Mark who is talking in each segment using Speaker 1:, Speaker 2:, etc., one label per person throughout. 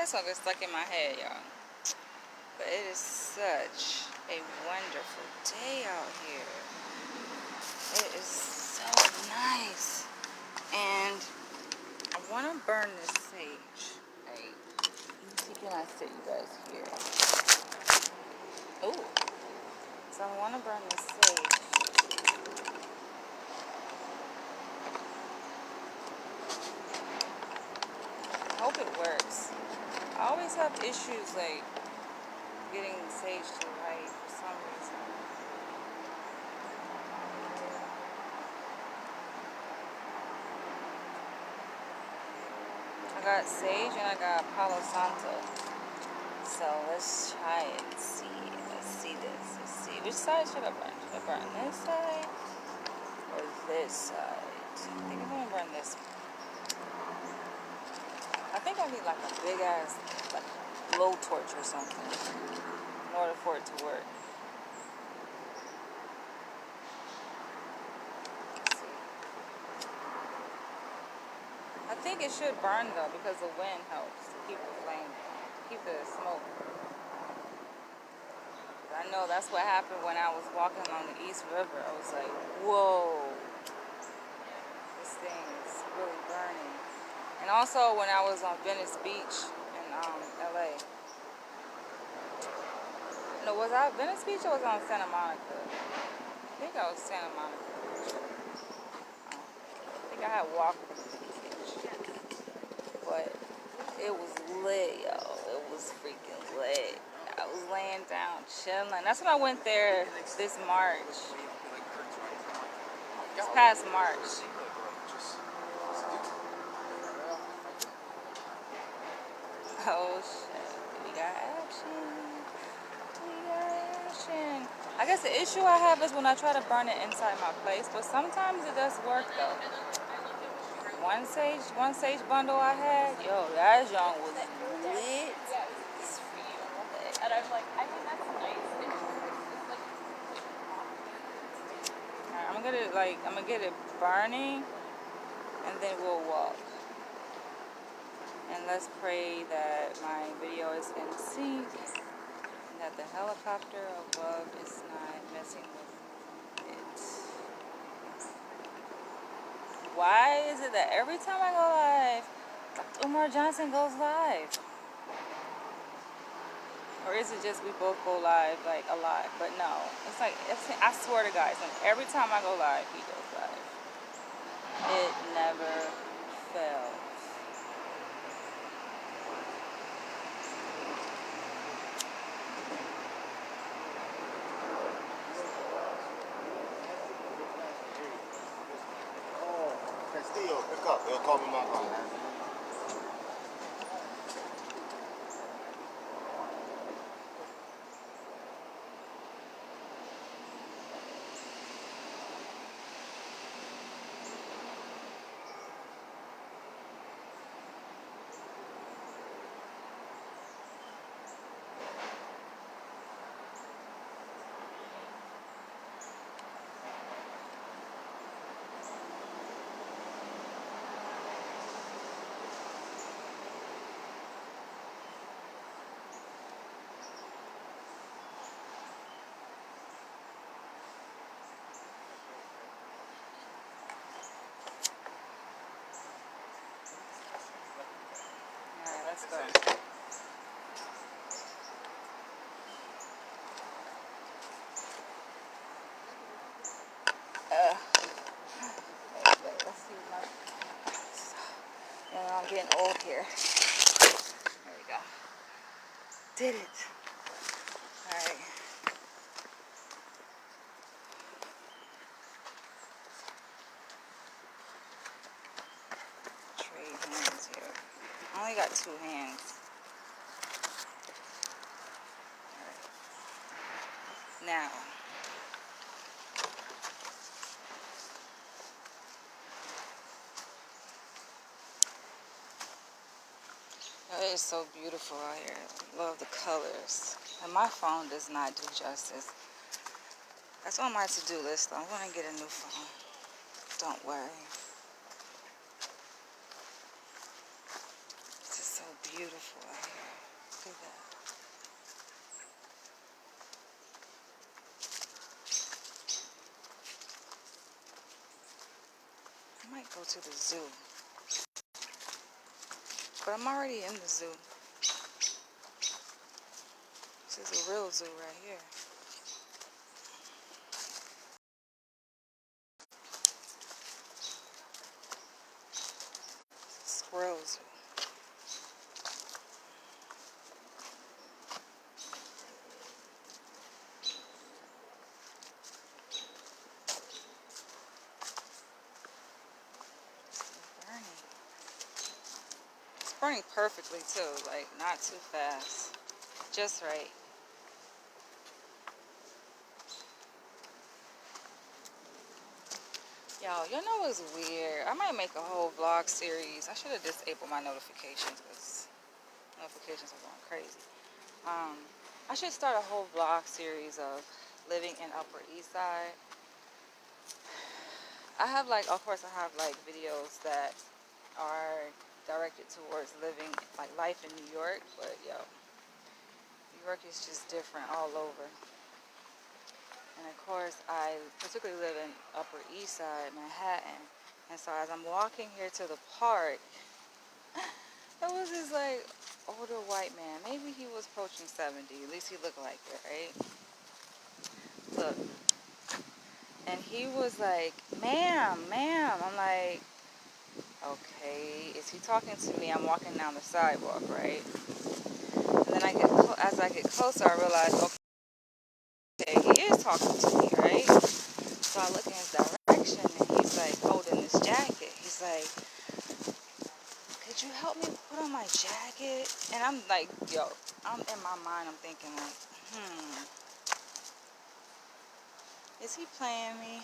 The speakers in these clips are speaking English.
Speaker 1: That's gonna get stuck in my head, y'all. But it is such a wonderful day out here. It is so nice. And I want to burn this sage. Hey, let me see, can I sit you guys here? Oh, so I want to burn this sage. I hope it works. I always have issues like getting the sage to light for some reason. I got sage and I got Palo Santo. So let's try it and see. Let's see this. Let's see. Which side should I burn? Should I burn this side or this side? I think I'm gonna burn this one. I think I need like a big ass like blowtorch or something in order for it to work. Let's see. I think it should burn though because the wind helps to keep the flame, to keep the smoke. I know that's what happened when I was walking along the East River. I was like, whoa, this thing is really burning. And also when I was on Venice Beach in LA. No, was I at Venice Beach or was I on Santa Monica? I think I was Santa Monica. I think I had walked from the beach. But it was lit, yo. It was freaking lit. I was laying down, chilling. That's when I went there this March. This past March. Oh shit. We got action. We got action. I guess the issue I have is when I try to burn it inside my place, but sometimes it does work though. One sage bundle I had, yo, that young was lit.
Speaker 2: And I'm like, I mean, that's nice.
Speaker 1: Alright, I'm gonna get it burning, and then we'll walk. And let's pray that my video is in sync, and that the helicopter above is not messing with it. Why is it that every time I go live, Umar Johnson goes live? Or is it just we both go live like a lot? But no, it's like, I swear to guys, and every time I go live, he goes live. It never fails.
Speaker 3: Castillo, pick up. They'll call me my phone.
Speaker 1: Alright, let's go. Let's see my... I'm getting old here. There we go. Did it. Alright. Trade hands here. I only got 2 hands. Alright. Now. It is so beautiful out here. I love the colors. And my phone does not do justice. That's on my to-do list. I want to get a new phone. Don't worry. This is so beautiful out here. I might go to the zoo. But I'm already in the zoo. This is a real zoo right here. Squirrels. Burning. It's burning perfectly too, like not too fast. Just right. Y'all know what's weird? I might make a whole vlog series. I should have disabled my notifications because notifications are going crazy. I should start a whole vlog series of living in Upper East Side. I have like, of course I have like videos that are directed towards living like life in New York, but New York is just different all over. And of course I particularly live in Upper East Side, Manhattan. And so as I'm walking here to the park, there was this like older white man. Maybe he was approaching 70. At least he looked like it, right? Look. And he was like, ma'am. I'm like, okay, is he talking to me? I'm walking down the sidewalk, right? And then as I get closer, I realize, okay, he is talking to me, right? So I look in his direction, and he's like holding this jacket. He's like, could you help me put on my jacket? And I'm like, I'm in my mind, I'm thinking like, is he playing me?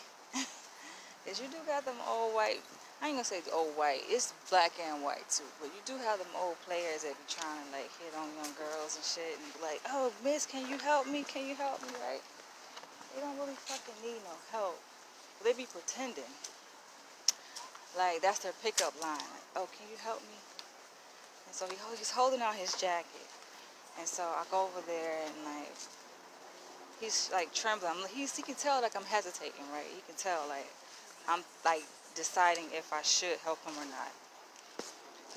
Speaker 1: Because you do got them old white, I ain't gonna say old white, it's black and white too, but you do have them old players that be trying to like hit on young girls and shit and be like, oh miss, can you help me, right? They don't really fucking need no help. They be pretending. Like that's their pickup line. Like, oh, can you help me? And so he's holding out his jacket. And so I go over there and like, he's like trembling. He can tell like I'm hesitating, right? He can tell like I'm like deciding if I should help him or not.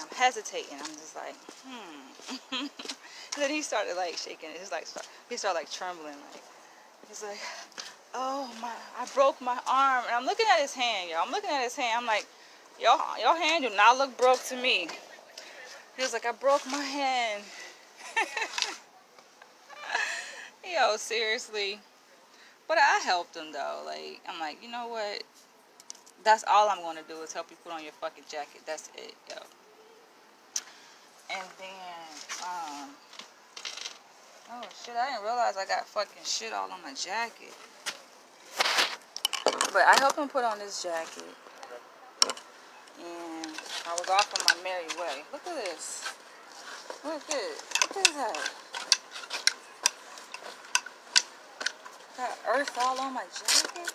Speaker 1: I'm hesitating. I'm just like, And then he started like shaking. He started like trembling. Like he's like, oh my, I broke my arm. And I'm looking at his hand, y'all. I'm like, your hand do not look broke to me. He was like, I broke my hand. Seriously. But I helped him though. Like, I'm like, you know what? That's all I'm going to do is help you put on your fucking jacket. That's it, yo. And then, oh shit, I didn't realize I got fucking shit all on my jacket. But I helped him put on this jacket. And I was off on my merry way. Look at this. Look at this. Look at that. Got earth all on my jacket.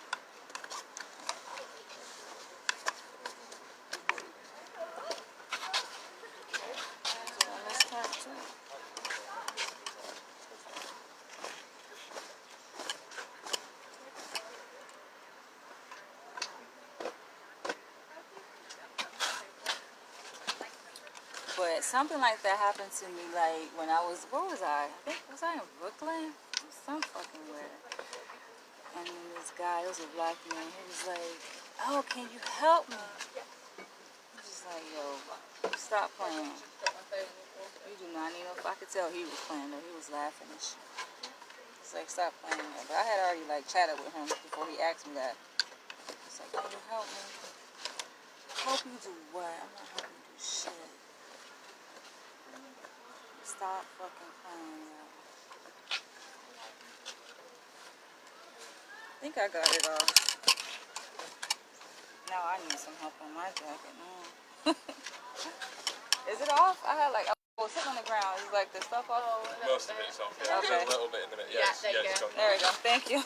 Speaker 1: But something like that happened to me, like when I was, where was I? I think, was I in Brooklyn? Some fucking where. And then this guy, it was a black man, he was like, oh, can you help me? I was just like, yo, stop playing. You do not need no, I could tell he was playing though, he was laughing and shit. It's like, stop playing. But I had already like chatted with him before he asked me that. It's like, can you help me? Help you do what? I'm not helping you do shit. Stop fucking playing, yo. I think I got it off. Now I need some help on my jacket now. Is it off? I had like, oh, sitting on the ground. It's like the stuff off.
Speaker 4: Most of it's off, yeah.
Speaker 1: Okay.
Speaker 4: A little bit in the minute.
Speaker 2: Yeah, there you go.
Speaker 1: There we go. Thank you.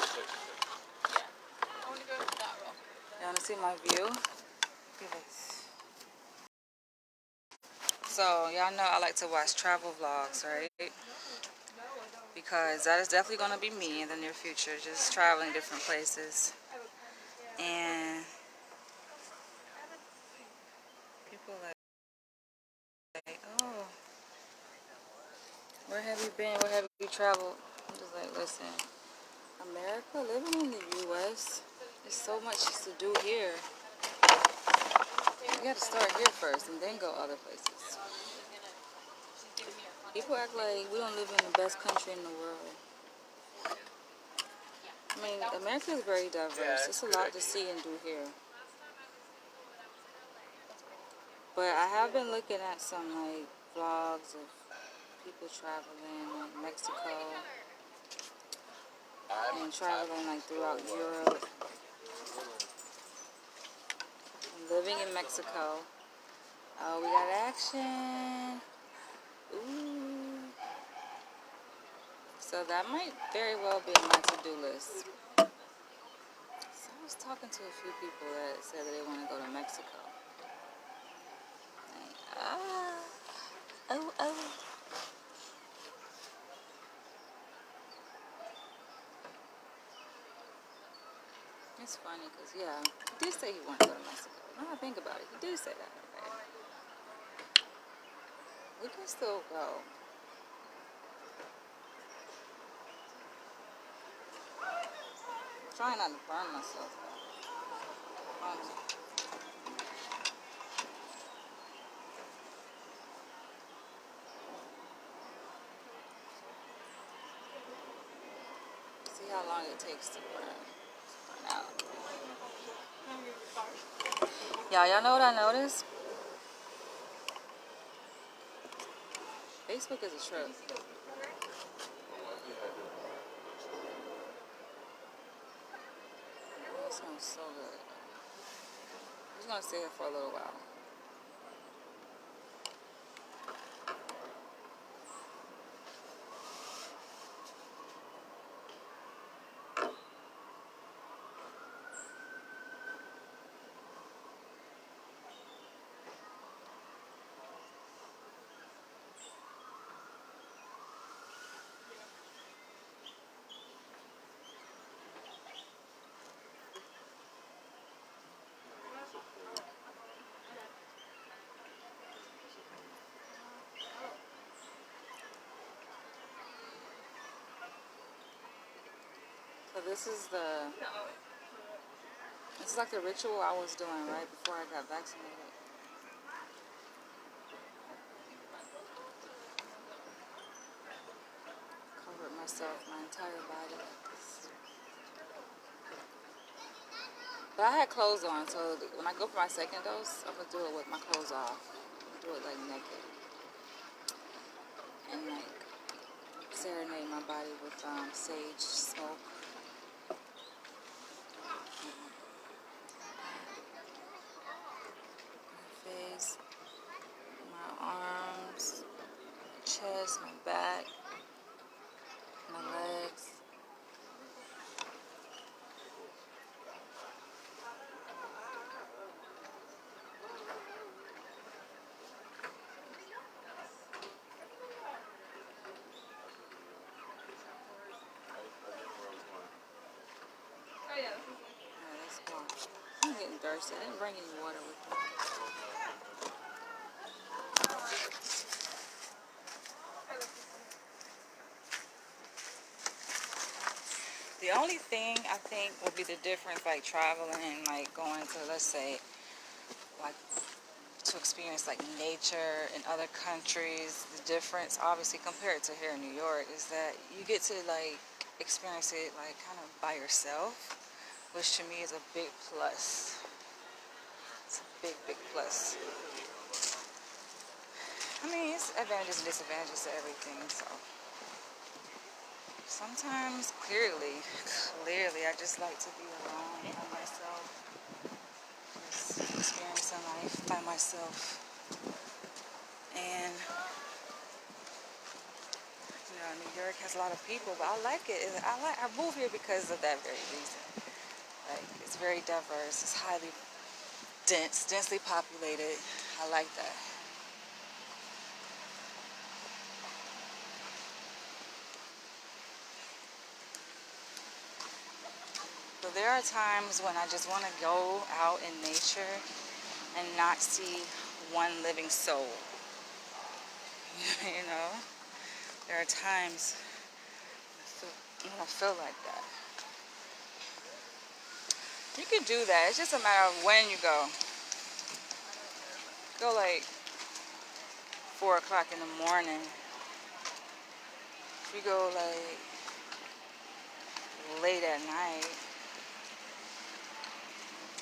Speaker 2: I want to go to that rock.
Speaker 1: You want to see my view? Look at this. So, y'all know I like to watch travel vlogs, right? because that is definitely going to be me in the near future, just traveling different places. And people like, oh, where have you been? Where have you traveled? I'm just like, listen, America, living in the U.S., there's so much to do here. You got to start here first and then go other places. People act like we don't live in the best country in the world. I mean, America is very diverse. It's a lot to see and do here. But I have been looking at some like vlogs of people traveling like Mexico and traveling like throughout Europe. And living in Mexico. Oh, we got action. Ooh. So that might very well be on my to-do list. So I was talking to a few people that said that they want to go to Mexico. Like, oh. It's funny because, yeah, he did say he wanted to go to Mexico. Now I think about it, he did say that. Okay. We can still go. I'm trying not to burn myself. See how long it takes to burn out. Y'all know what I noticed? Facebook is a trip. It smells so good. I'm just gonna stay here for a little while. So this is like the ritual I was doing right before I got vaccinated. Covered myself, my entire body like this. But I had clothes on, so when I go for my second dose, I'm gonna do it with my clothes off. I'm gonna do it like naked. And like serenade my body with sage smoke. My face, my arms, my chest, my back, my legs. Let's go. I'm getting thirsty. I didn't bring any water with me. The only thing I think will be the difference, like traveling and like going to, let's say, like to experience like nature in other countries. The difference, obviously, compared to here in New York, is that you get to like experience it like kind of by yourself, which to me is a big plus. It's a big plus. I mean, it's advantages and disadvantages to everything, so. Sometimes, clearly, I just like to be alone by myself. Just experiencing life by myself. And, you know, New York has a lot of people, but I like it. I move here because of that very reason. Like, it's very diverse. It's highly densely populated. I like that. But there are times when I just want to go out in nature and not see one living soul. You know? There are times when I feel like that. You can do that. It's just a matter of when you go. Go like 4 o'clock in the morning. If you go like late at night,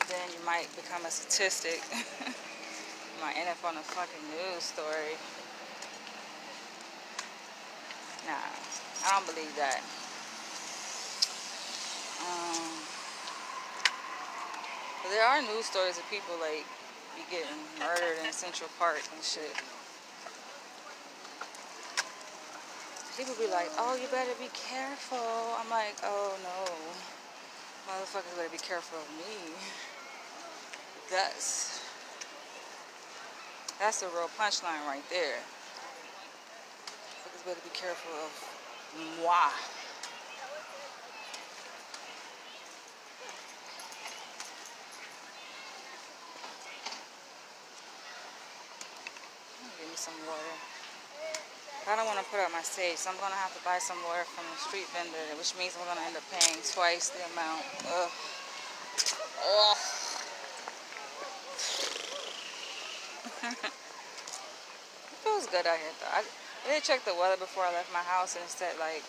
Speaker 1: then you might become a statistic. You might end up on a fucking news story. Nah, I don't believe that. But there are news stories of people like be getting murdered in Central Park and shit. People be like, oh, you better be careful. I'm like, oh no. Motherfuckers better be careful of me. That's the real punchline right there. Motherfuckers better be careful of moi. Give me some water. I don't want to put up my sage, so I'm going to have to buy some water from the street vendor, which means I'm going to end up paying twice the amount. Ugh. Ugh. It feels good out here, though. I did check the weather before I left my house, and it said like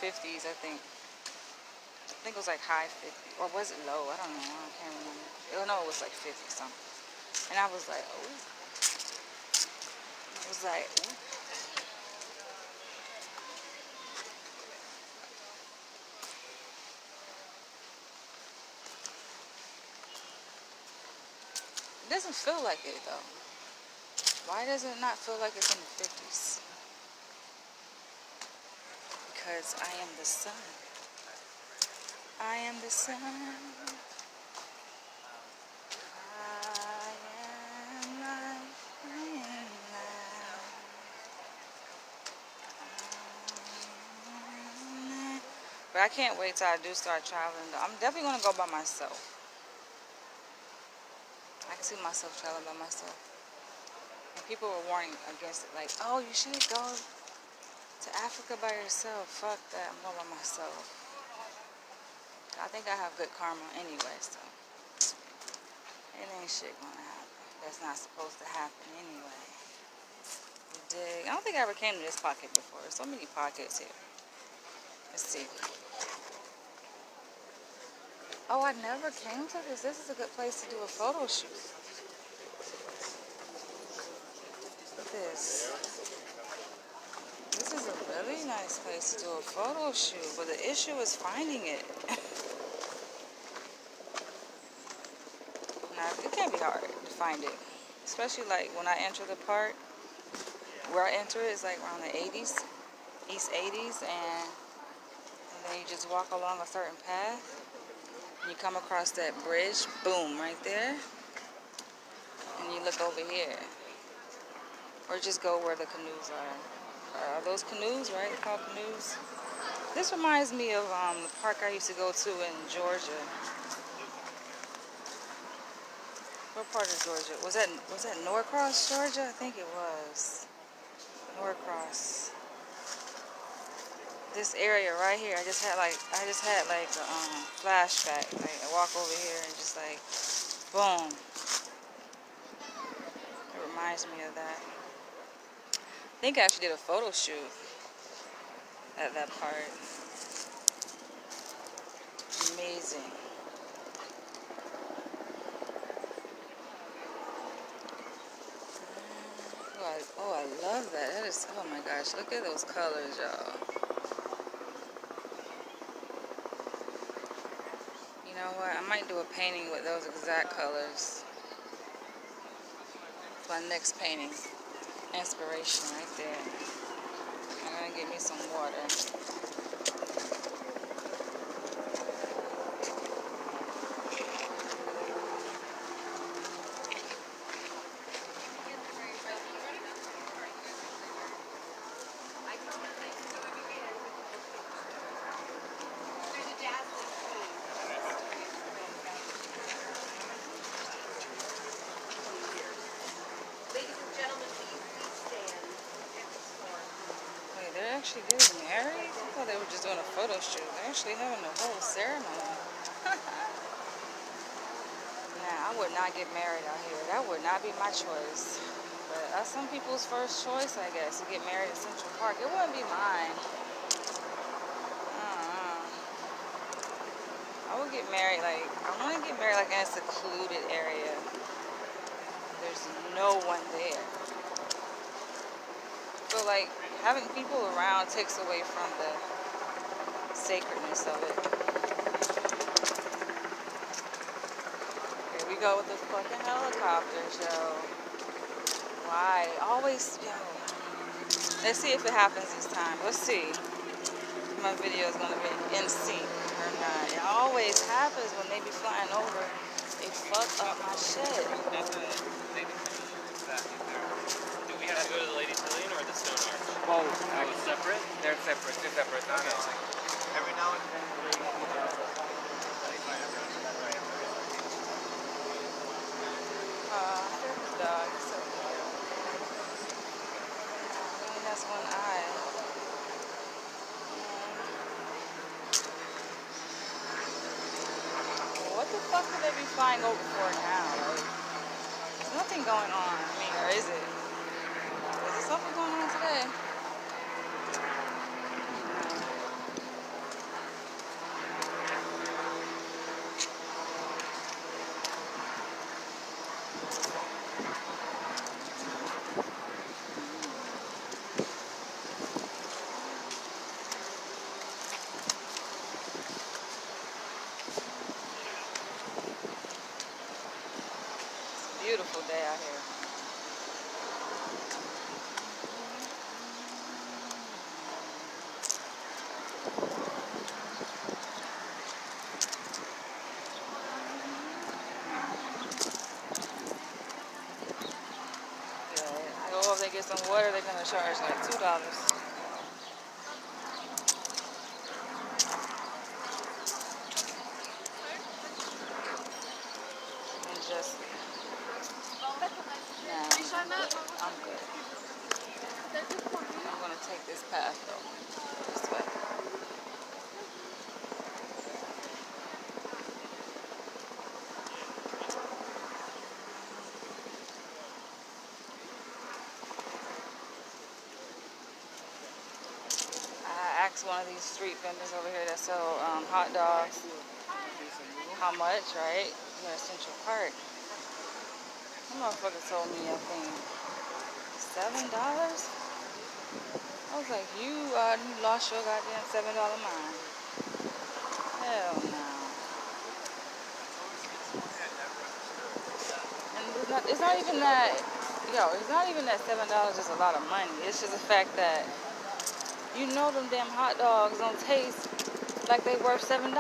Speaker 1: 50s, I think. I think it was like high 50, or was it low? I don't know. I can't remember. Oh, no, it was like 50 something. And I was like, oh. I was like, ooh. It doesn't feel like it, though. Why does it not feel like it's in the 50s? Because I am the sun. I am the sun. I am life. I am life. But I can't wait till I do start traveling. I'm definitely going to go by myself. I can see myself traveling by myself. And people were warning against it. Like, oh, you shouldn't go to Africa by yourself. Fuck that. I'm going by myself. I think I have good karma anyway, so it ain't shit gonna happen. That's not supposed to happen anyway. You dig? I don't think I ever came to this pocket before. There's so many pockets here. Let's see. Oh, I never came to this. This is a good place to do a photo shoot. Look at this. This is a really nice place to do a photo shoot, but the issue is finding it. Now, it can't be hard to find it, especially like when I enter the park. Where I enter is like around the 80s, East 80s, and then you just walk along a certain path, and you come across that bridge, boom, right there, and you look over here, or just go where the canoes are. Are those canoes, right? They're called canoes. This reminds me of the park I used to go to in Georgia. What part of Georgia? Was that Norcross, Georgia? I think it was Norcross. This area right here, I just had like a flashback. Like I walk over here and just like, boom. It reminds me of that. I think I actually did a photo shoot at that part. Amazing. Oh, I love that. That is, oh my gosh, look at those colors, y'all. You know what? I might do a painting with those exact colors. It's my next painting. Inspiration right there. I'm gonna get me some water. doing a photo shoot. They're actually having a whole ceremony. Nah, I would not get married out here. That would not be my choice. But that's some people's first choice, I guess, to get married in Central Park. It wouldn't be mine. I would get married, like, I want to get married, like, in a secluded area. There's no one there. So, like, having people around takes away from the sacredness of it. Here we go with the fucking helicopters, yo. Why? Always, yo. Let's see if it happens this time. Let's see. My video is gonna be in sync or not. It always happens when they be flying over. They fuck up my shit.
Speaker 4: Do we have to go to the Ladies Pavilion or the Stone Arch?
Speaker 5: Both. Separate? They're separate. They're separate. Okay.
Speaker 3: Every now and then.
Speaker 1: There's the dog. He's so cute. He only has one eye. What the fuck could they be flying over for now? Like, there's nothing going on. I mean, or is it? Is there something going on today? Beautiful day out here. Yeah, I go over there get some water, they're gonna charge like $2. And just I'm good. I'm gonna take this path though. This way. I asked one of these street vendors over here that sell hot dogs how much, right? We're at Central Park. That motherfucker told me, I think, $7? I was like, you lost your goddamn $7 mind. Hell no. And it's not even that, it's not even that $7 is a lot of money. It's just the fact that you know them damn hot dogs don't taste like they worth $7.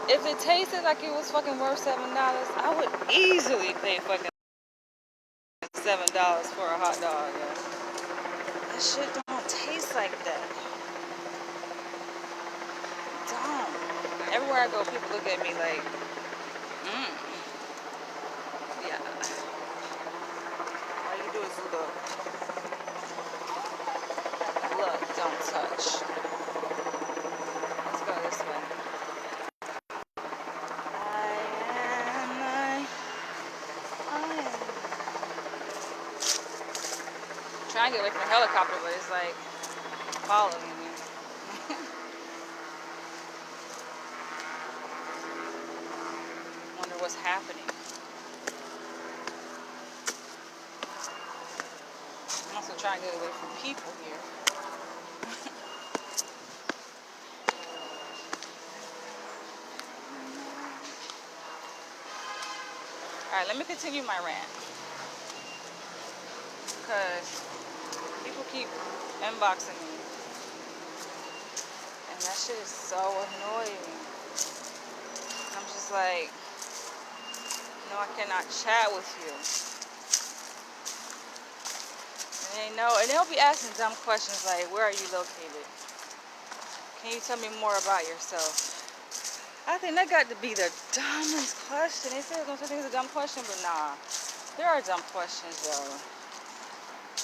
Speaker 1: If it tasted like it was fucking worth $7, I would easily pay fucking $7 for a hot dog. Yeah. That shit don't taste like that. Don't. Everywhere I go, people look at me like, yeah. All you do is look. Look, don't touch. Let's go this way. Trying to get away from the helicopter, but it's like following me. Wonder what's happening. I'm also trying to get away from people here. Alright, let me continue my rant. Because people keep inboxing me. And that shit is so annoying. I'm just like, no, I cannot chat with you. And they'll be asking dumb questions like, where are you located? Can you tell me more about yourself? I think that got to be the dumbest question. They say don't think it's a dumb question, but nah. There are dumb questions, though.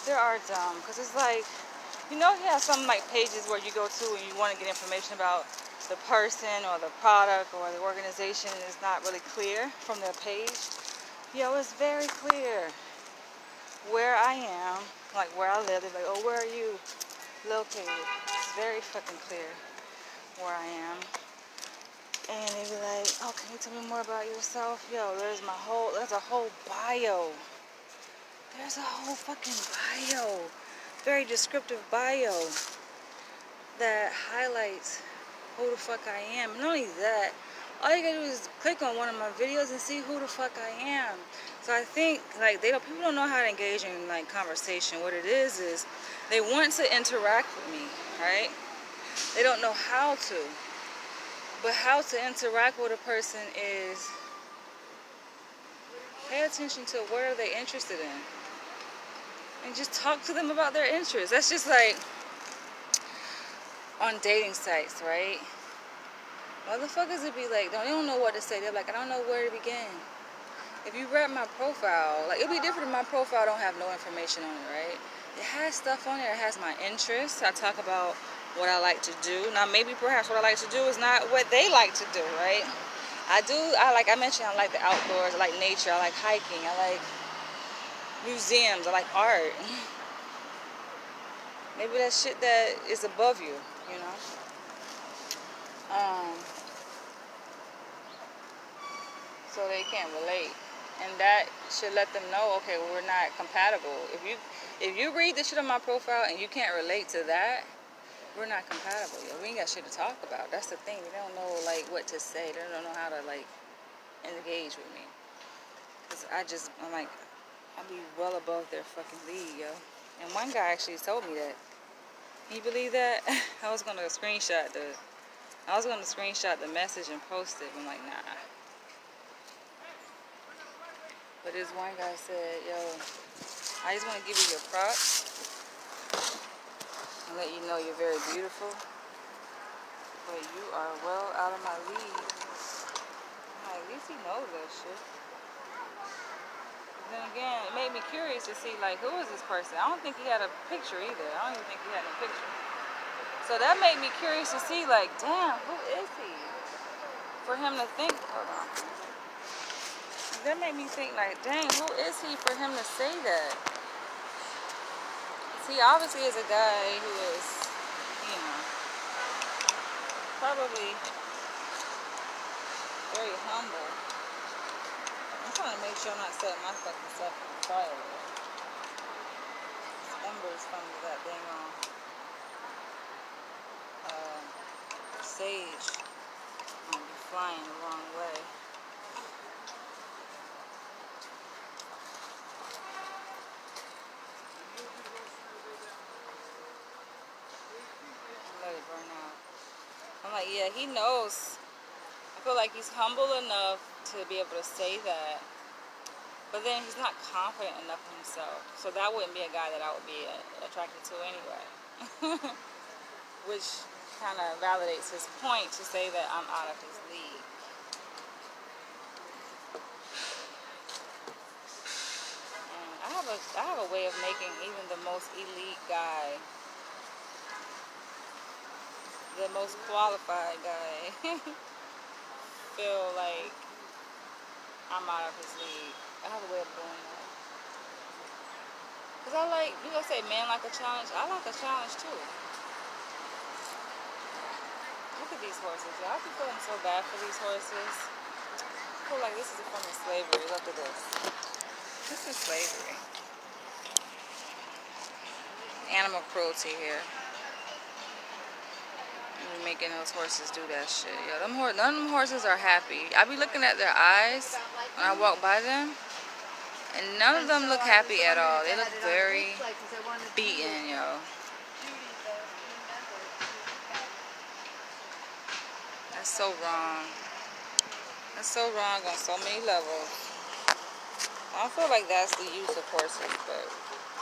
Speaker 1: There are dumb. Because it's like, You know, he has some like pages where you go to and you want to get information about the person or the product or the organization, and it's not really clear from their page. Yo, it's very clear where I am, like where I live. They're like, oh, where are you located? It's very fucking clear where I am. And they be like, oh, can you tell me more about yourself? Yo, there's a whole bio. There's a whole fucking bio. Very descriptive bio that highlights who the fuck I am. And not only that, all you gotta do is click on one of my videos and see who the fuck I am. So I think like people don't know how to engage in like conversation. What it is they want to interact with me, right? They don't know how to. But how to interact with a person is pay attention to what are they interested in. And just talk to them about their interests. That's just like on dating sites, right? Motherfuckers would be like, they don't know what to say. They're like, I don't know where to begin. If you read my profile, like it'll be different if my profile don't have no information on it, right? It has stuff on there. It has my interests. I talk about what I like to do. Now maybe perhaps what I like to do is not what they like to do, right? Like I mentioned, I like the outdoors, I like nature, I like hiking, I like museums, I like art. Maybe that shit that is above you, you know? So they can't relate. And that should let them know, okay, well, we're not compatible. If you read the shit on my profile and you can't relate to that, we're not compatible. Yo. We ain't got shit to talk about. That's the thing. They don't know like what to say. They don't know how to like engage with me. Cause I'm like, I be well above their fucking league, yo. And one guy actually told me that. Can you believe that? I was gonna screenshot the message and post it. I'm like, nah. But this one guy said, yo, I just want to give you your props and let you know you're very beautiful. But you are well out of my league. I'm like, at least he knows that shit. But then again, it made me curious to see, like, who is this person? I don't think he had a picture either. I don't even think he had a picture. So that made me curious to see, like, damn, who is he? For him to think, hold on. That made me think, like, dang, who is he for him to say that? He obviously is a guy who is, you know, probably very humble. I'm trying to make sure I'm not setting my fucking self on fire. Embers from that dang sage. I'm gonna be flying the wrong way. Let it burn out. I'm like, yeah, he knows. I feel like he's humble enough to be able to say that, but then he's not confident enough in himself. So that wouldn't be a guy that I would be attracted to anyway. Which kind of validates his point to say that I'm out of his league. And I have a way of making even the most elite guy, the most qualified guy, feel like I'm out of his league. I have a way of doing that. Because I like, you gonna say men like a challenge? I like a challenge too. Look at these horses, y'all. I be feeling so bad for these horses. I feel like this is a form of slavery. Look at this. This is slavery. Animal cruelty here. We're making those horses do that shit. Yo, none of them horses are happy. I be looking at their eyes when I walk by them, and none of them look happy at all. They look very beaten, yo. That's so wrong. That's so wrong on so many levels. I don't feel like that's the use of horses, but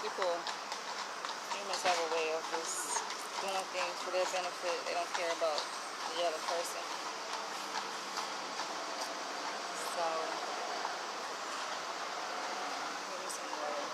Speaker 1: humans have a way of just doing things for their benefit. They don't care about the other person. So, give me some water.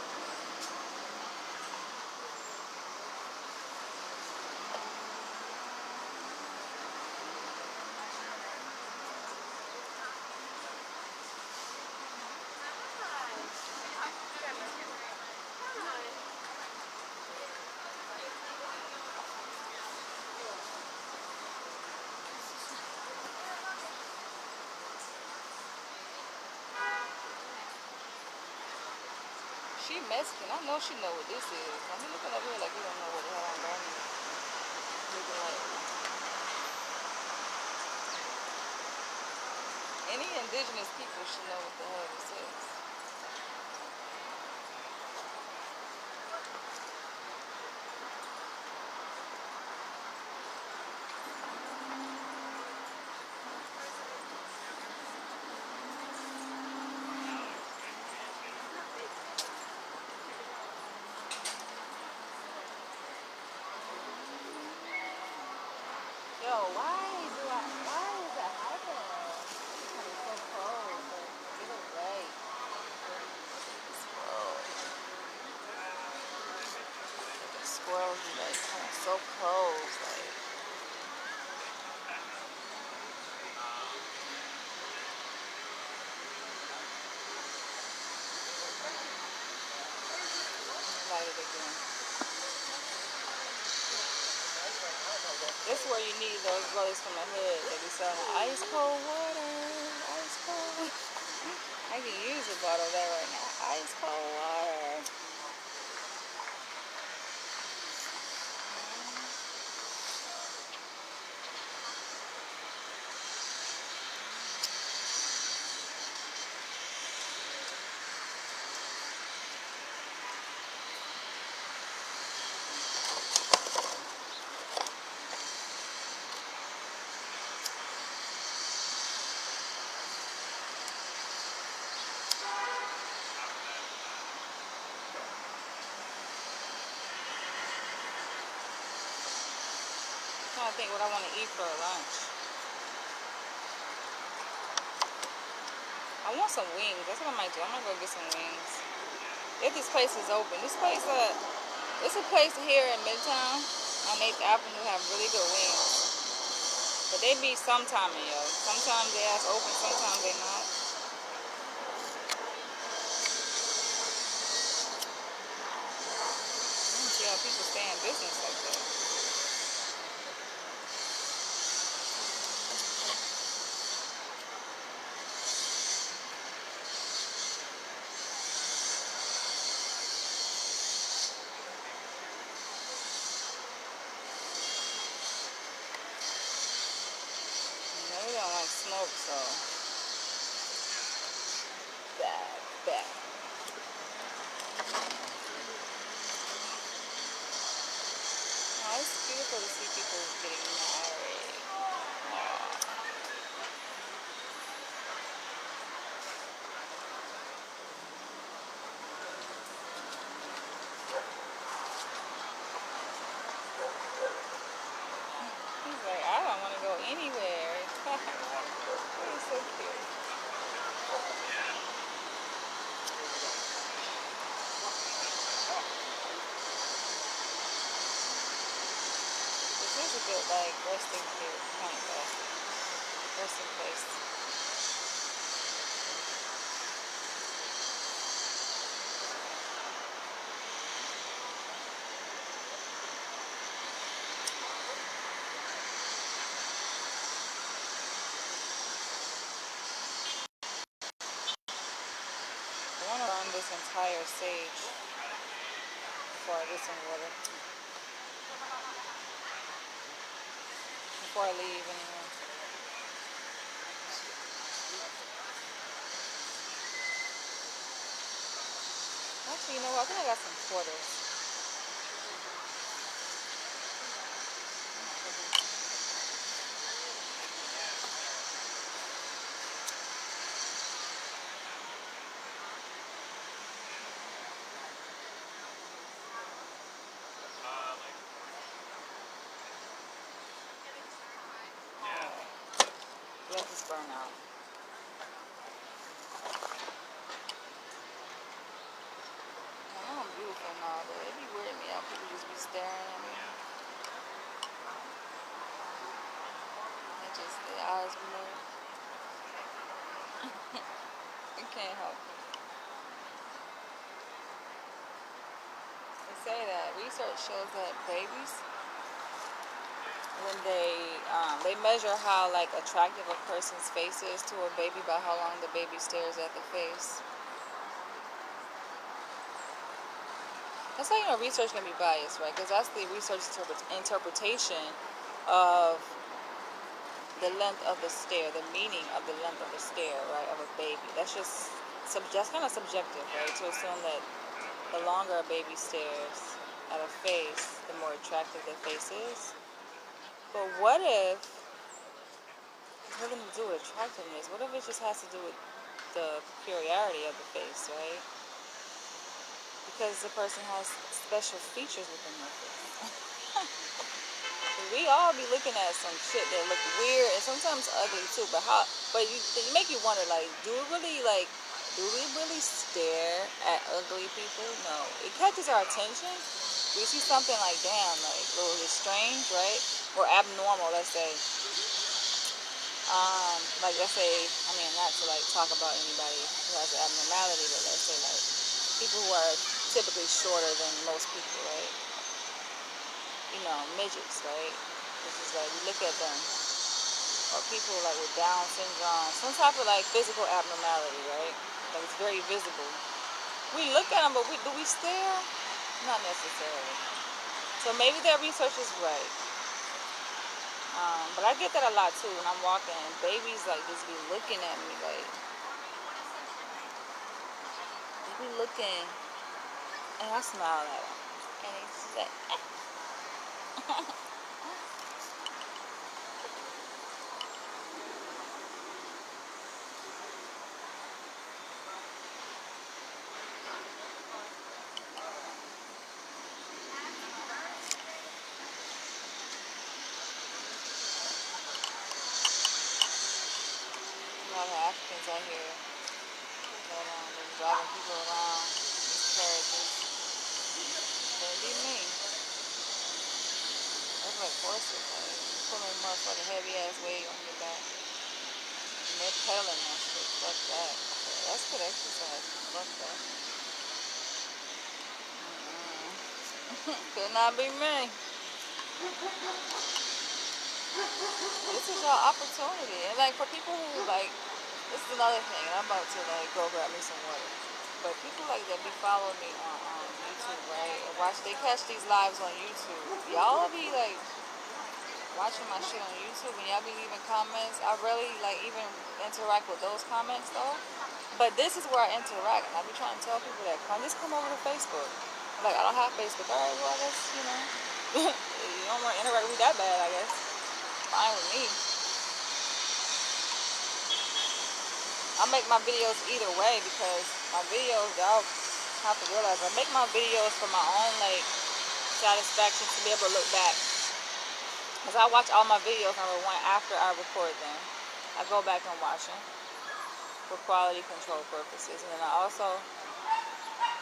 Speaker 1: She Mexican. I know she know what this is. Let me looking over here like you don't know what the hell I'm burning. Looking like any indigenous people should know what the hell this is. Yo, why is it hot there? It's kind of so cold, but get away. The squirrels be like kind of so close, like. Light it again. This is where you need those brothers from the hood. They be selling ice cold water, ice cold. I can use a bottle of that right now. Ice cold water. I'm trying to think what I want to eat for lunch. I want some wings. That's what I might do. I'm gonna go get some wings. If this place is open. This place, it's a place here in Midtown on 8th Avenue have really good wings. But they be sometiming, yo. Sometimes they ass open, sometimes they not. I don't see how people stay in business like that. You know, they don't like smoke, so bad. Oh, it's beautiful to see people getting married. He's like, I don't want to go anywhere. He's so cute. This is a good, like, resting point, though. Resting place. I want to burn this entire sage before I get some water. Before I leave, anyway. Actually, you know what? I think I got some quarters. Let this burn out. I know I'm beautiful now, but it be weirding me out. People just be staring at me. Their eyes move. You can't help it. They say that research shows that babies, when they measure how like attractive a person's face is to a baby by how long the baby stares at the face. That's how you know research can be biased, right? Because that's the research interpretation of the length of the stare, the meaning of the length of the stare, right, of a baby. That's just that's kind of subjective, right? To assume that the longer a baby stares at a face, the more attractive their face is. But what if it's nothing to do with attractiveness? What if it just has to do with the peculiarity of the face, right? Because the person has special features within their face. We all be looking at some shit that look weird and sometimes ugly too. But you make you wonder, like, do we really stare at ugly people? No. It catches our attention. We see something like, damn, like a little bit strange, right? Or abnormal, let's say. Like let's say, I mean, not to like talk about anybody who has an abnormality, but let's say like people who are typically shorter than most people, right? You know, midgets, right? It's just like we look at them, or people like with Down syndrome, some type of like physical abnormality, right? Like it's very visible. We look at them, but do we stare? Not necessarily. So maybe their research is right. But I get that a lot too when I'm walking. Babies like just be looking at me like they be looking, and I smile at them, and they just like. A lot of Africans out here that they're driving people around these carriages. Can't be me. That's like horses, like pulling a motherfucking heavy ass weight on your back. And they're pedaling that shit. Fuck that. Okay, that's good exercise. Fuck that. Could not be me. This is your opportunity. And like for people who like, this is another thing. And I'm about to like go grab me some water. But people like that be following me on YouTube, right? And they catch these lives on YouTube. Y'all be like watching my shit on YouTube and y'all be leaving comments. I really like even interact with those comments though. But this is where I interact, and I be trying to tell people that just come over to Facebook. Like I don't have Facebook. All right, well I guess you don't want to interact with me that bad. I guess fine with me. I make my videos either way because my videos, y'all have to realize I make my videos for my own like satisfaction to be able to look back. Because I watch all my videos number one after I record them. I go back and watch them for quality control purposes. And then I also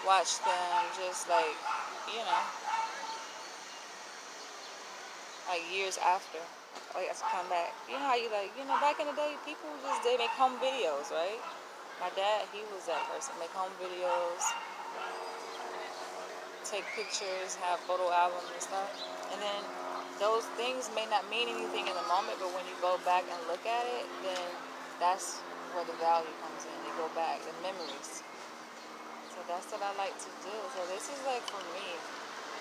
Speaker 1: watch them just like, like years after. Like I come back. You know how you like, back in the day people they make home videos, right? My dad, he was that person. Make home videos, take pictures, have photo albums and stuff. And then those things may not mean anything in the moment, but when you go back and look at it, then that's where the value comes in. You go back, the memories. So that's what I like to do. So this is like for me.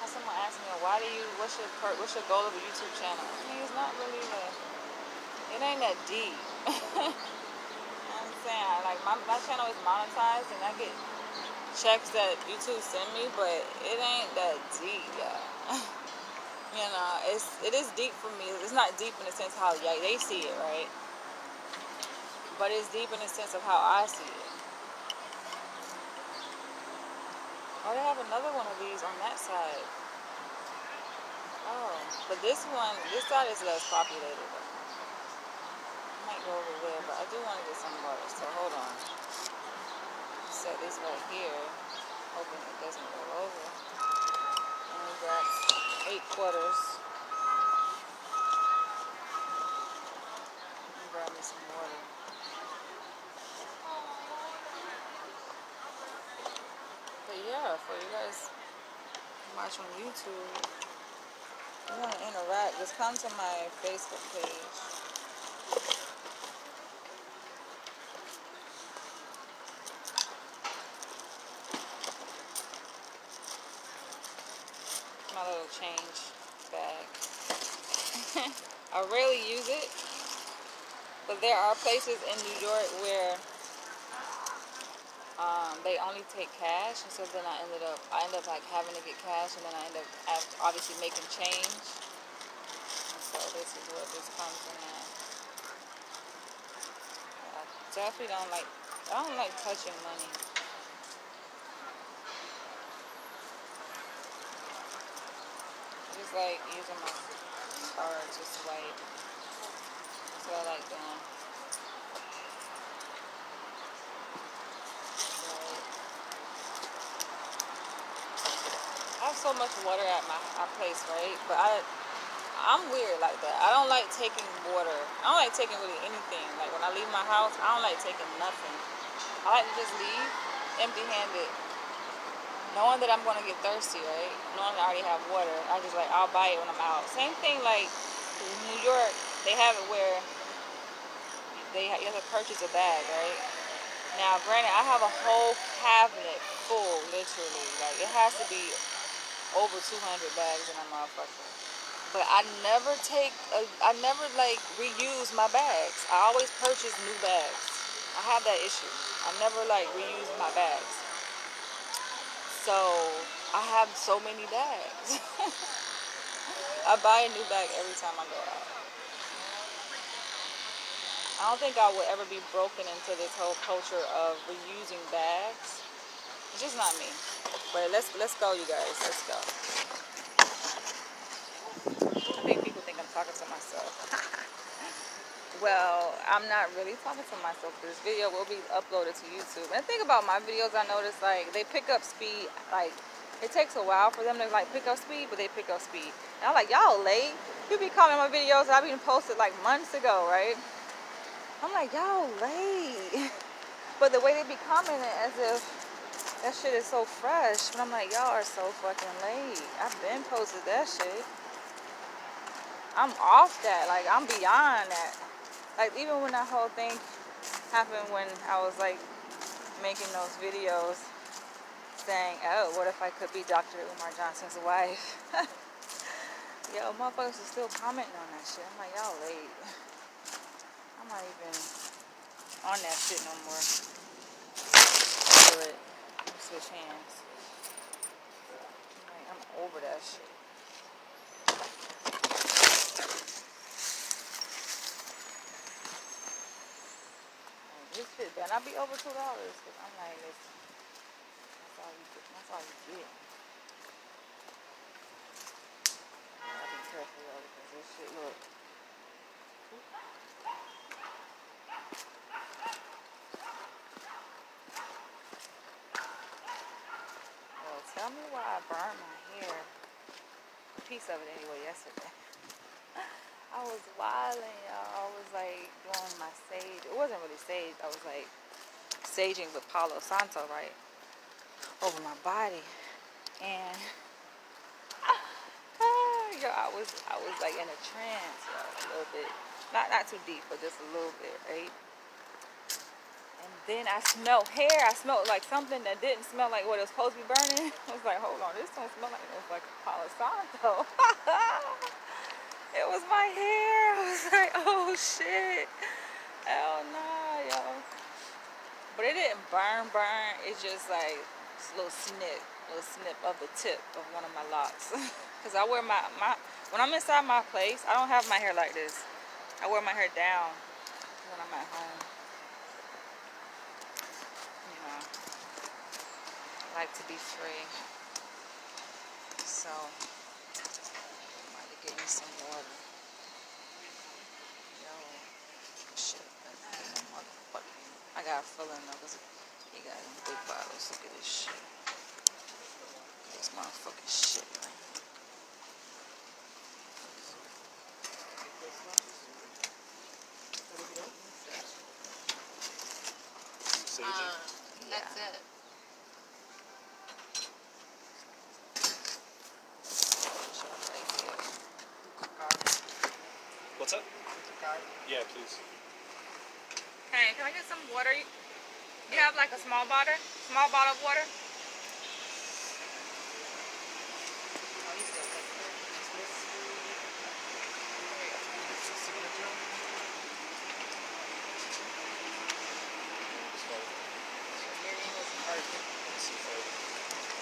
Speaker 1: How someone asked me, what's your goal of a YouTube channel? I mean, it's not really it ain't that deep. I'm saying, like my channel is monetized and I get checks that YouTube send me, but it ain't that deep, yeah. It is deep for me. It's not deep in the sense how they see it, right? But it's deep in the sense of how I see it. Oh, they have another one of these on that side. Oh, but this side is less populated. I might go over there, but I do want to get some water, so hold on. Set this right here, hoping it doesn't go over. And we got 8 quarters. Let me grab me some water. But yeah, for you guys watch on YouTube, you want to interact, just come to my Facebook page. change bag. I rarely use it, but there are places in New York where they only take cash, and so then I end up like having to get cash, and then I end up obviously making change. And so this is what this comes in at. I definitely don't like touching money. I just like using my card to swipe. That's what I like doing. I have so much water at my place, right? But I'm weird like that. I don't like taking water. I don't like taking really anything. Like when I leave my house, I don't like taking nothing. I like to just leave empty-handed, knowing that I'm going to get thirsty, right? Knowing that I already have water. I'll buy it when I'm out. Same thing like in New York, they have it where you have to purchase a bag, right? Now, granted, I have a whole cabinet full, literally. Like, it has to be over 200 bags in a motherfucker. But I never like reuse my bags. I always purchase new bags. I have that issue. I never like reuse my bags. So I have so many bags. I buy a new bag every time I go out. I don't think I would ever be broken into this whole culture of reusing bags. It's just not me. But let's go, you guys. Let's go. I think people think I'm talking to myself. Well, I'm not really talking to myself. This video will be uploaded to YouTube. And the thing about my videos, I notice like they pick up speed. Like it takes a while for them to like pick up speed, but they pick up speed. And I'm like, y'all late. You be commenting my videos I've been posted like months ago, right? I'm like, y'all late. But the way they be commenting as if that shit is so fresh. But I'm like, y'all are so fucking late. I've been posted that shit. I'm off that. Like, I'm beyond that. Like, even when that whole thing happened when I was, like, making those videos saying, oh, what if I could be Dr. Umar Johnson's wife? Yo, motherfuckers are still commenting on that shit. I'm like, y'all late. I'm not even on that shit no more. Do it. Switch hands. I'm over that shit. This shit better not be over $2 because I'm like, listen, that's all you get. That's all you get. I gotta be careful though because this shit look. Well, tell me why I burned my hair. A piece of it anyway yesterday. I was wilding, y'all. I was like doing my sage. It wasn't really sage. I was like saging with Palo Santo, right, over my body, and yo, I was like in a trance, yo, a little bit, not too deep, but just a little bit, right? And then I smelled hair. I smelled like something that didn't smell like what it was supposed to be burning. I was like, hold on, this don't smell like no fucking Palo Santo. It was my hair. I was like, oh shit. Hell nah, yo. But it didn't burn. It's just like a little snip of the tip of one of my locks. Because I wear my when I'm inside my place, I don't have my hair like this. I wear my hair down when I'm at home. You know, I like to be free. So, I'm about to get me some water. Yo, shit. I got a feeling though, because he got them big bottles. Look at this shit. This motherfucking shit, man.
Speaker 2: That's it.
Speaker 4: What's up? Yeah, please.
Speaker 1: Hey, can I get some water? You have like a small bottle of water? Oh, you still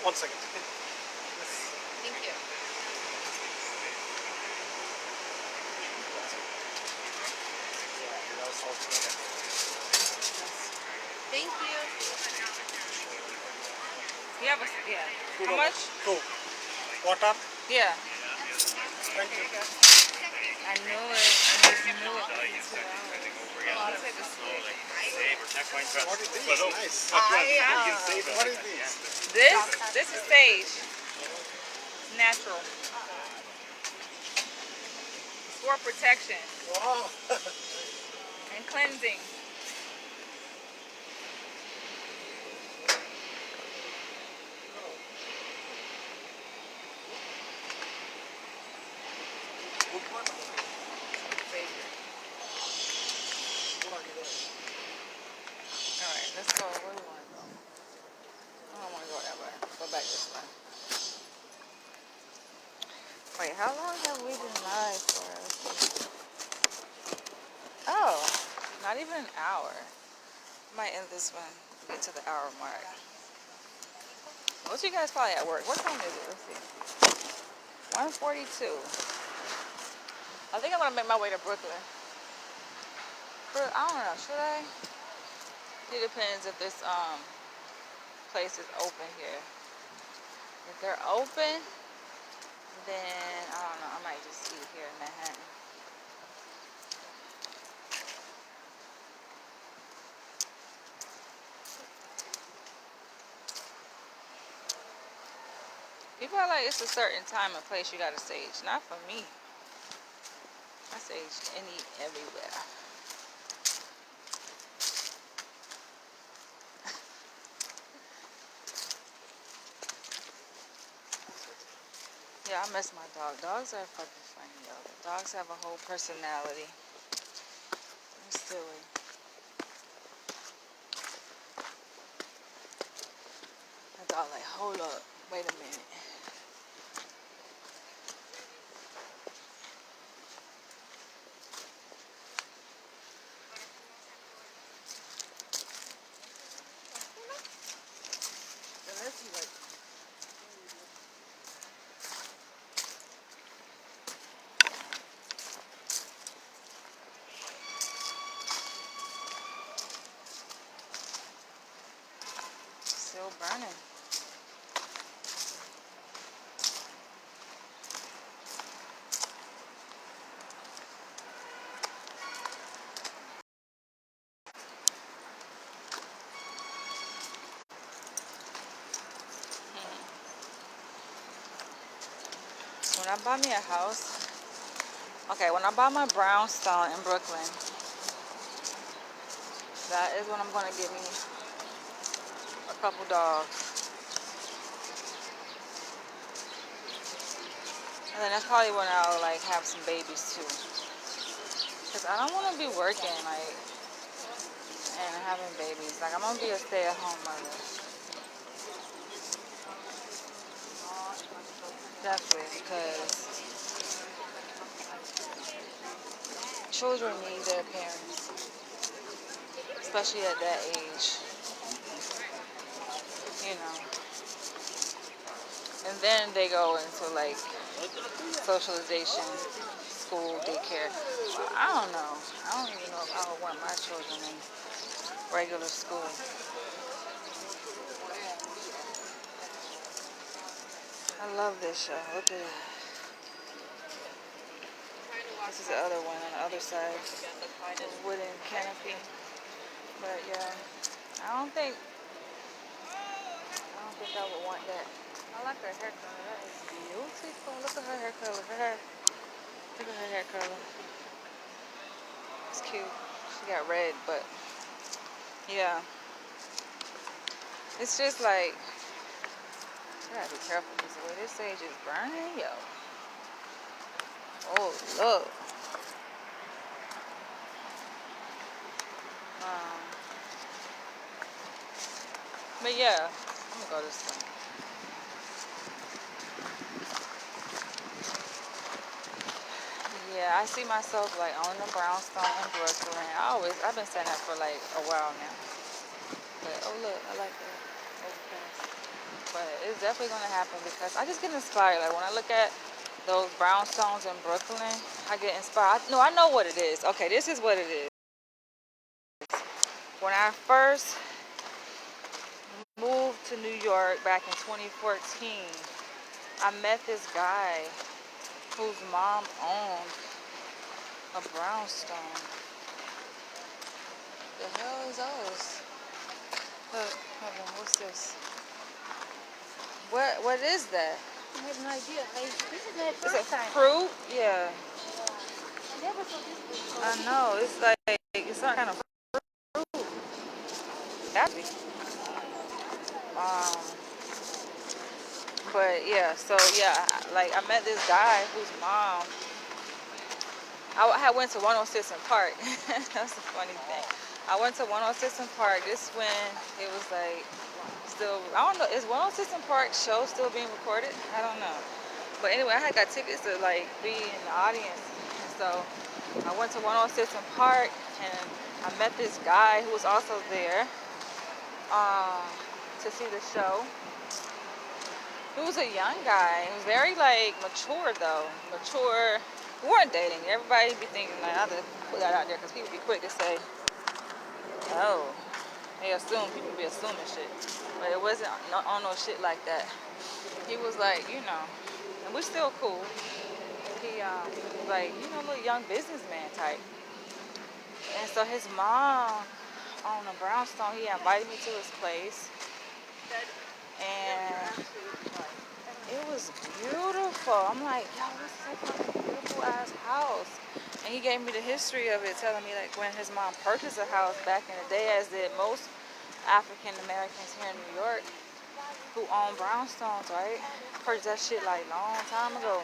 Speaker 6: 1 second.
Speaker 2: Thank you. Thank you.
Speaker 1: You have a, yeah. How much?
Speaker 6: Cool. Water.
Speaker 1: Yeah.
Speaker 6: Thank you.
Speaker 1: I knew it. I just knew it. Oh, I'll take a swig.
Speaker 3: What is this? Nice. What is this?
Speaker 1: This is sage. Natural. For protection
Speaker 3: Wow.
Speaker 1: and cleansing. Alright, let's go. Where do we want to go? I don't want to go that way. Go back this way. Wait, how long have we been live for? Oh, not even an hour. Might end this one. Get to the hour mark. Most of you guys probably at work. What time is it? Let's see. 1:42. I think I'm gonna make my way to Brooklyn. But I don't know. Should I? It depends if this place is open here. If they're open, then I don't know. I might just eat here in Manhattan. People are like, it's a certain time and place you gotta sage. Not for me. I sage everywhere. Yeah, I miss my dog. Dogs are fucking funny, though. Dogs have a whole personality. They're silly. My dog like, hold up. Wait a minute. Unless you like still burning. When I buy me a house, okay, when I buy my brownstone in Brooklyn, that is when I'm gonna get me a couple dogs. And then that's probably when I'll like have some babies too. Cause I don't wanna be working like and having babies. Like I'm gonna be a stay-at-home mother. Definitely, because children need their parents, especially at that age, you know. And then they go into like socialization, school, daycare. I don't know. I don't even know if I would want my children in regular school. I love this show. Look at it. This is the other one on the other side. Wooden canopy. But yeah, I don't think I would want that. I like her hair color. That is beautiful. Look at her hair color. Look at her hair color. It's cute. She got red, but yeah. It's just like, I gotta be careful because the way this sage is burning, yo. Oh, look. But yeah, I'm gonna go this way. Yeah, I see myself like on the Brownstone in Brooklyn. I've been saying that for like a while now. But oh look, I like that overpass. but it's definitely gonna happen because I just get inspired. Like when I look at those brownstones in Brooklyn, I get inspired. No, I know what it is. Okay, this is what it is. When I first moved to New York back in 2014, I met this guy whose mom owned a brownstone. The hell is those? Look, hold on, what's this? What is that?
Speaker 2: I have no idea. This is my
Speaker 1: Is it
Speaker 2: first time.
Speaker 1: fruit? Yeah.
Speaker 2: I never saw this before.
Speaker 1: I know. It's like it's some kind of fruit. Happy. Um, but yeah. So yeah, like I met this guy whose mom. I had went to 106 in Park. That's the funny thing. I went to 106 in Park. This when it was like still. I don't know. Is 106 in Park show still being recorded? I don't know. But anyway, I had got tickets to like be in the audience. So I went to 106 in Park and I met this guy who was also there to see the show. He was a young guy. He was very like mature though. Mature. We weren't dating. Everybody be thinking like I have to put that out there because people be quick to say, oh, they assume people be assuming shit. But it wasn't on no shit like that. He was like, you know, and we're still cool. He was like, you know, little young businessman type. And so his mom on a brownstone, he invited me to his place. And it was beautiful. I'm like, yo, this is a fucking beautiful ass house. And he gave me the history of it, telling me like when his mom purchased a house back in the day, as did most African Americans here in New York who own brownstones, right? Purchased that shit like long time ago.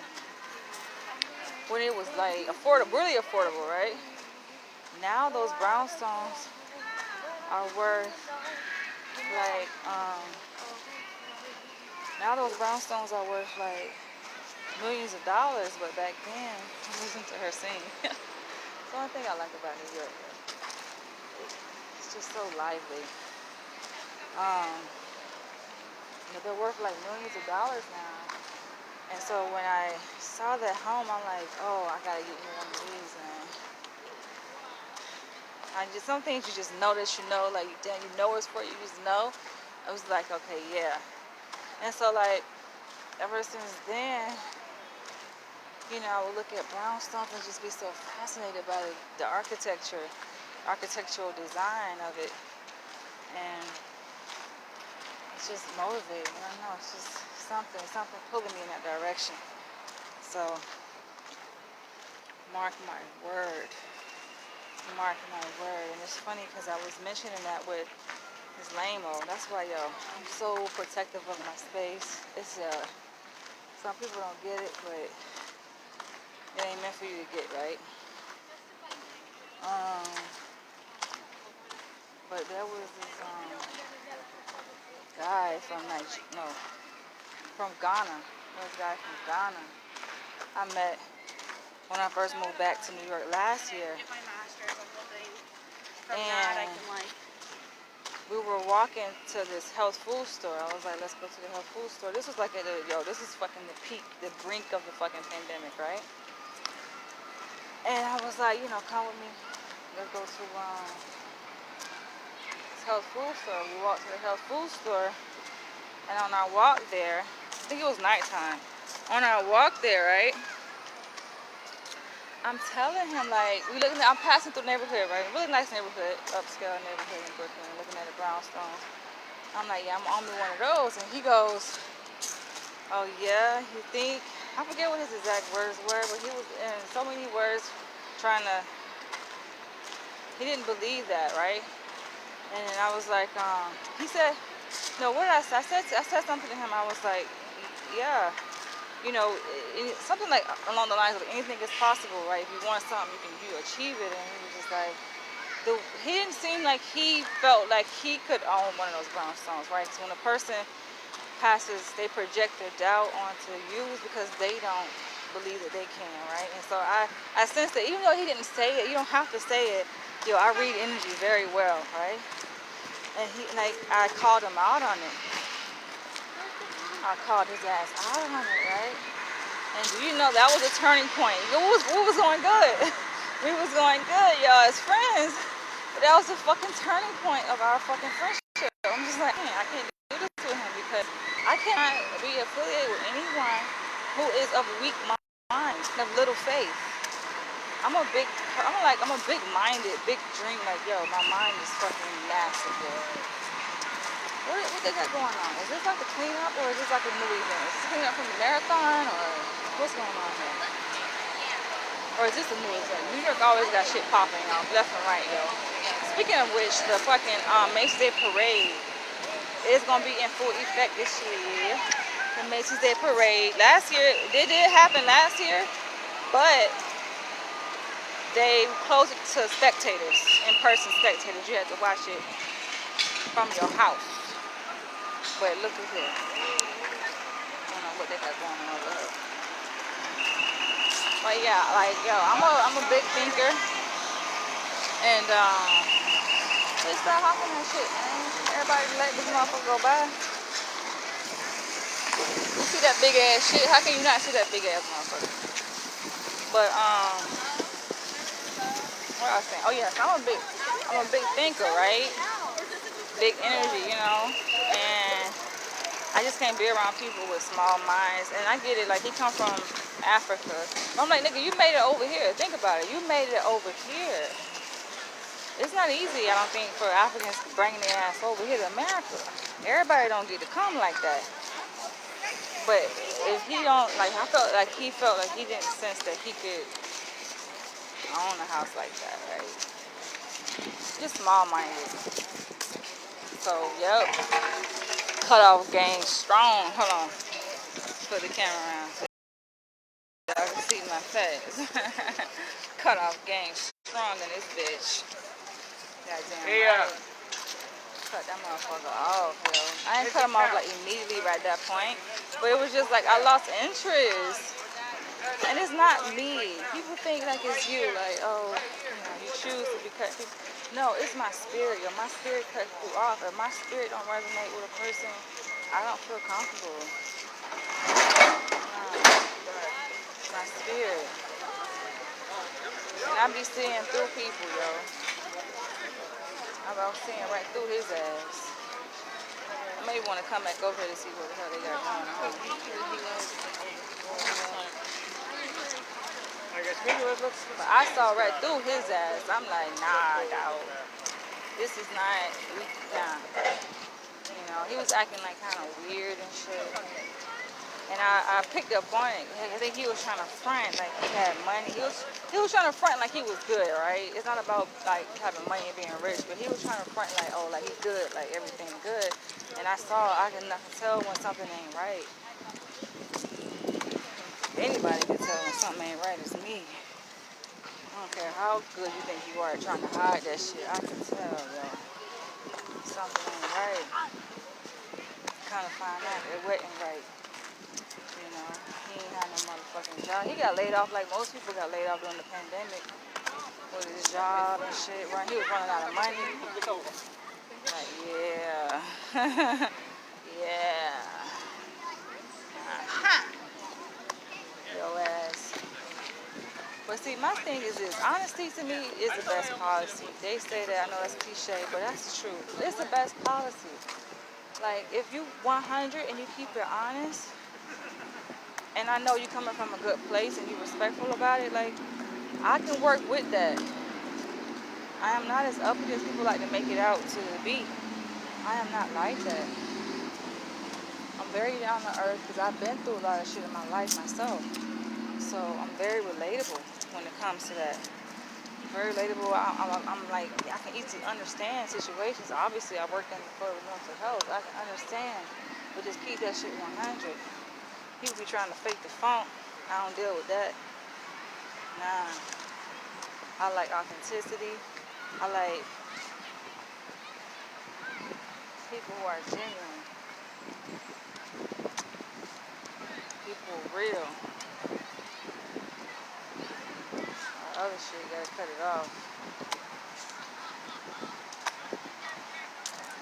Speaker 1: When it was like affordable, really affordable, right? Now those brownstones are worth like now those brownstones are worth like millions of dollars, but back then, listen to her sing. It's the only thing I like about New York. It's just so lively. But they're worth like millions of dollars now. And so when I saw that home, I'm like, oh, I gotta get me one of these, man. Some things you just know that you know, like damn, you know it's for you, you just know. I was like, okay, yeah. And so like, ever since then, you know, I would look at brownstones and just be so fascinated by the architectural design of it. And it's just motivating. I don't know, it's just something pulling me in that direction. So, mark my word. And it's funny because I was mentioning that with his lame-o. That's why, yo, I'm so protective of my space. It's some people don't get it, but it ain't meant for you to get, right? But there was this guy from from Ghana. There was a guy from Ghana I met when I first moved back to New York last year. And we were walking to this health food store. I was like, let's go to the health food store. This was like this is fucking the peak, the brink of the fucking pandemic, right? And I was like, you know, come with me. Let's go to this health food store. We walked to the health food store, and on our walk there, I think it was nighttime. On our walk there, right? I'm telling him, like, I'm passing through the neighborhood, right? Really nice neighborhood, upscale neighborhood in Brooklyn, looking at the brownstones. I'm like, yeah, I'm on me one of those. And he goes, oh yeah, you think? I forget what his exact words were, but he was in so many words he didn't believe that, right? And then I was like, he said, no, what did I say? I said something to him. I was like, yeah. You know, something like along the lines of anything is possible, right? If you want something, you achieve it. And he was just like, he didn't seem like he felt like he could own one of those brownstones, right? So when a person passes, they project their doubt onto you because they don't believe that they can, right? And so I sensed that even though he didn't say it, you don't have to say it. Yo, I read energy very well, right? And I called him out on it. I called his ass out on it, right? And do you know that was a turning point? We was going good. We was going good, y'all, as friends. But that was the fucking turning point of our fucking friendship. I'm just like, man, I can't do this to him because I cannot be affiliated with anyone who is of weak mind, of little faith. I'm a big-minded, big dream. Like, yo, my mind is fucking massive, yo. What they got going on? Is this like a cleanup or is this like a new event? Is this a cleanup from the marathon or what's going on here? Or is this a new event? New York always got shit popping off left and right, yo. Speaking of which, the fucking Macy's Day Parade is gonna be in full effect this year. The Macy's Day Parade. Last year, it did happen last year, but they closed it to spectators, in-person spectators. You had to watch it from your house. But look at here. I don't know what they got going on over here. But yeah, like, yo, I'm a big thinker. And please stop hawking that shit, man. Everybody let this motherfucker go by. You see that big ass shit? How can you not see that big ass motherfucker? But what I was saying? Oh yes, I'm a big thinker, right? Big energy, you know. And I just can't be around people with small minds. And I get it, like he come from Africa. I'm like, nigga, you made it over here. Think about it. You made it over here. It's not easy, I don't think, for Africans to bring their ass over here to America. Everybody don't get to come like that. But if he don't, like, I felt like he didn't sense that he could own a house like that, right? Just small-minded. So, yep. Cutoff game strong. Hold on. Put the camera around so y'all can see my face. Cutoff game strong in this bitch. Goddamn.
Speaker 5: Yeah.
Speaker 1: Cut that motherfucker off, yo. I didn't cut him off like immediately right at that point. But it was just like I lost interest. And it's not me. People think like it's you, like, oh, you know, you choose to be cut. No, it's my spirit, yo. My spirit cuts you off. If my spirit don't resonate with a person, I don't feel comfortable. No. My spirit. And I be seeing through people, yo. I was seeing right through his ass. I may want to come back over here to see what the hell they got going on. But I saw right through his ass. I'm like, nah, dog. This is not, nah. You know, he was acting like kind of weird and shit. And I picked up on it. I think he was trying to front like he had money. He was trying to front like he was good, right? It's not about like having money and being rich, but he was trying to front like, oh, like he's good, like everything good. And I can tell when something ain't right. Anybody can tell when something ain't right. It's me. I don't care how good you think you are trying to hide that shit. I can tell, yo. Something ain't right. Kind of find out it wasn't right. You know, he ain't had no motherfucking job. He got laid off like most people got laid off during the pandemic with his job and shit. He was running out of money. Like, yeah. Yeah. Uh-huh. Yo ass. But see, my thing is this. Honesty to me is the best policy. They say that, I know that's cliche, but that's the truth. It's the best policy. Like, if you 100 and you keep it honest, and I know you coming from a good place and you respectful about it, like, I can work with that. I am not as uppity as people like to make it out to be. I am not like that. I'm very down to earth because I've been through a lot of shit in my life myself. So I'm very relatable when it comes to that. Very relatable. I'm like, I can easily understand situations. Obviously, I worked in for mental health. I can understand. But just keep that shit 100. People be trying to fake the funk. I don't deal with that. Nah. I like authenticity. I like people who are genuine. People real. Other shit, you gotta cut it off.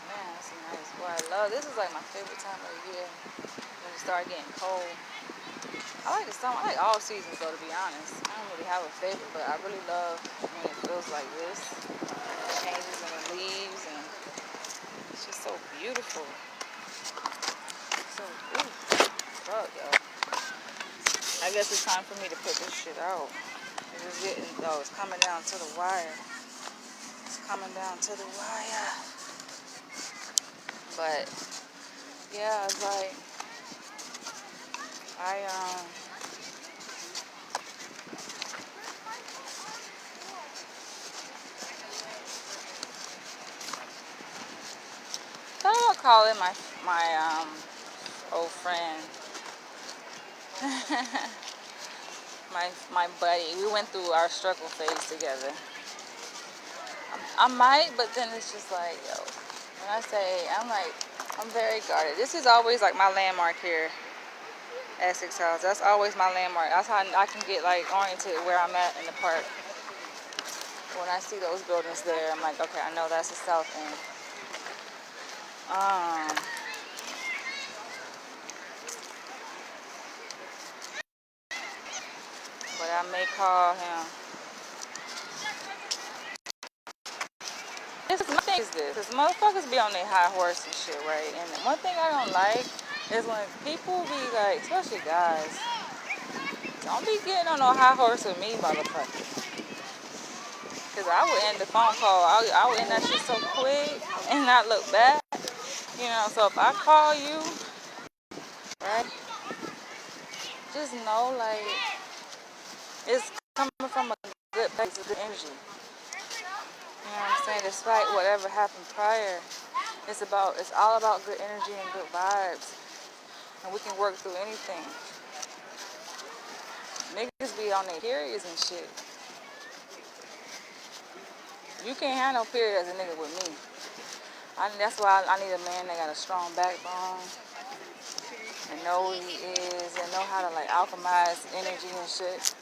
Speaker 1: Man, that's a nice boy. I love this. Is like my favorite time of the year. when it started getting cold. I like the summer. I like all seasons though, to be honest. I don't really have a favorite, but I really love when it feels like this. Changes in the leaves, and it's just so beautiful. So, ooh, fuck, yo. I guess it's time for me to put this shit out. It's getting, though, it's coming down to the wire. It's coming down to the wire. But, yeah, it's like, I don't call it my old friend. my buddy. We went through our struggle phase together. I might, but then it's just like, yo, when I say, I'm very guarded. This is always like my landmark here at Six House. That's always my landmark. That's how I can get like oriented where I'm at in the park. When I see those buildings there, I'm like, okay, I know that's the south end. But I may call him. This is my thing is this, because motherfuckers be on their high horse and shit, right? And one thing I don't like is when people be like, especially guys, don't be getting on no high horse with me, motherfucker. Because I would end the phone call, I would end that shit so quick and not look back. You know, so if I call you, right, just know, like, it's coming from a good place, a good energy. You know what I'm saying? Despite whatever happened prior, it's all about good energy and good vibes. And we can work through anything. Niggas be on their periods and shit. You can't have no period as a nigga with me. That's why I need a man that got a strong backbone and know who he is and know how to like alchemize energy and shit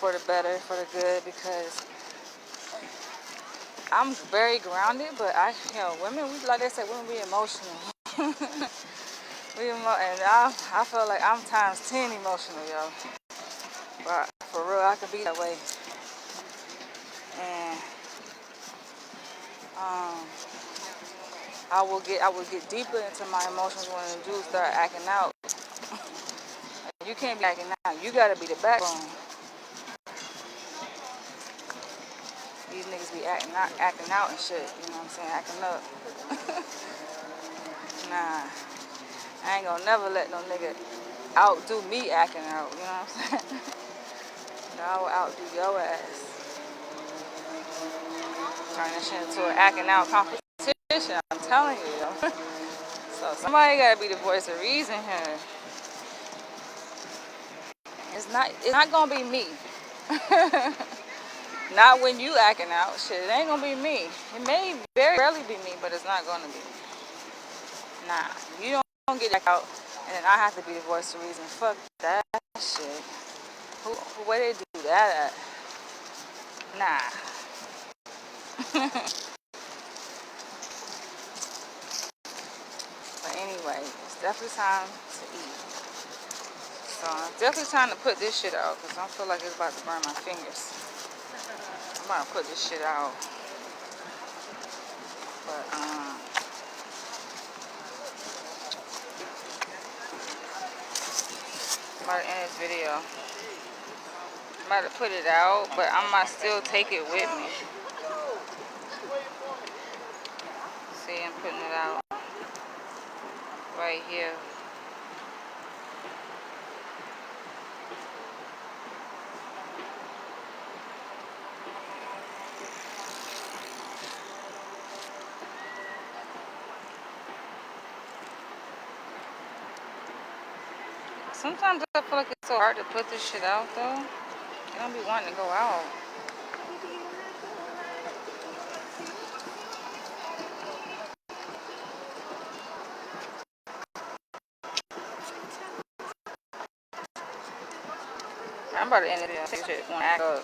Speaker 1: for the better, for the good, because I'm very grounded, but women, like they say, women be emotional. And I feel like I'm times 10 emotional, yo. But for real, I could be that way. And I will get deeper into my emotions when the dudes start acting out. You can't be acting out. You gotta be the backbone. These niggas be acting out and shit. You know what I'm saying? Acting up. Nah, I ain't gonna never let no nigga outdo me acting out. You know what I'm saying? No, I will outdo your ass. Turn this shit into an acting out competition. I'm telling you, yo. So somebody gotta be the voice of reason here. It's not gonna be me. Not when you acting out. Shit, it ain't gonna be me. It may very rarely be me, but it's not gonna be. Nah, you don't get out, and then I have to be the voice of reason. Fuck that shit. Where they do that at? Nah. But anyway, it's definitely time to eat. So it's definitely time to put this shit out, because I feel like it's about to burn my fingers. I'm about to put this shit out. But I'm about to end this video. I'm about to put it out, but I might still take it with me. See, I'm putting it out right here. Sometimes I feel like it's so hard to put this shit out, though. You don't be wanting to go out. I'm about to end it. Shit, want to act up.